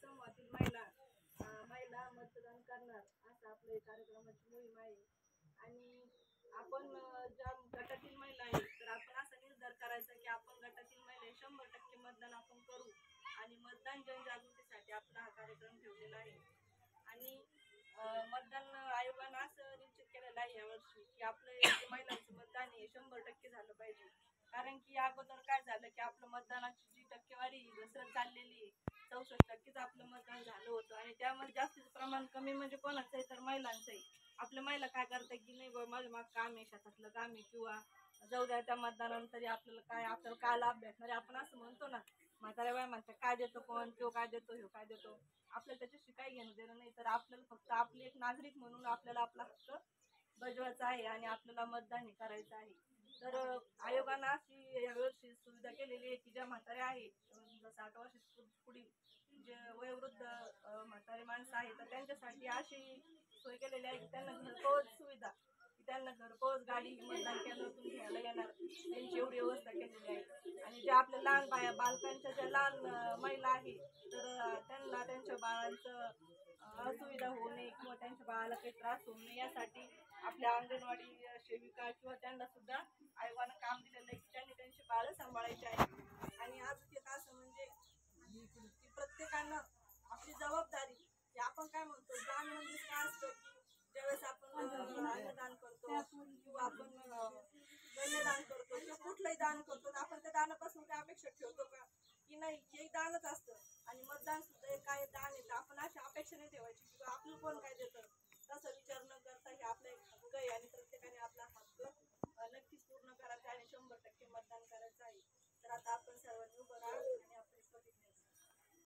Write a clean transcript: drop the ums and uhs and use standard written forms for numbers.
समूहातील महिला मतदान करणार असं आपल्या कार्यक्रमाची मोहीम आहे. आणि आपण ज्या गटातील महिला आहे तर आपण असा निर्धार करायचा की आपण गटातील महिला 100% मतदान आपण करू. आणि मतदान जनजागृतीसाठी आपला हा कार्यक्रम ठेवलेला आहे. आणि मतदान आयोगानं असं निश्चित केलेलं आहे यावर्षी की आपलं जे महिलांचं मतदान हे 100% झालं पाहिजे. कारण की अगोदर काय झालं की आपलं मतदानाची जी टक्केवारी घसरत चाललेली आहे, 64%च आपलं मतदान झालं होतं. आणि त्यामध्ये जास्तीचं प्रमाण कमी म्हणजे कोणाचं आहे तर महिलांचं आहे. आपल्या महिला काय करतात की नाही बा माझं माग काम आहे, शेतातलं काम आहे, किंवा जाऊ द्या त्या मतदानानंतर आपल्याला काय लाभ भेटणार आहे आपण असं म्हणतो ना. म्हाताऱ्या बाया म्हणतात काय देतो कोण, तो काय देतो, ह्यो काय देतो. आपल्याला त्याच्याशी काही घेणं देणं नाही. तर आपल्याला फक्त आपले एक नागरिक म्हणून आपल्याला आपला हक्क बजवायचा आहे आणि आपल्याला मतदान करायचं आहे. तर आयोगानं अशी यावर्षी सुविधा केलेली आहे की ज्या म्हाताऱ्या आहेत 60 वर्ष पुढील जे वयोवृद्ध म्हातारे माणसं आहेत तर त्यांच्यासाठी अशी सोय केलेली आहे की त्यांना घरपोच सुविधा, की त्यांना घरपोच गाडी मतदान केंद्रातून घ्यायला येणार, त्यांची एवढी व्यवस्था केलेली आहे. आणि ज्या आपल्या लहान बालकांच्या ज्या लहान महिला आहेत तर त्यांना त्यांच्या बाळांचं असुविधा होऊ नये किंवा त्यांच्या बाळाला काही त्रास होऊ नये यासाठी आपल्या अंगणवाडी सेविका किंवा त्यांना सुद्धा आयोगानं काम दिलेलं आहे की त्यांनी त्यांची बाळं सांभाळायची आहे. आणि आज एक असं म्हणजे की प्रत्येकानं आपली जबाबदारी की आपण काय म्हणतो दान म्हणजे काय असतं की ज्यावेळेस आपण अन्नदान करतो किंवा आपण कन्यादान करतो किंवा कुठलंही दान करतो तर आपण त्या दानापासून काय अपेक्षा ठेवतो का की नाही हे दानच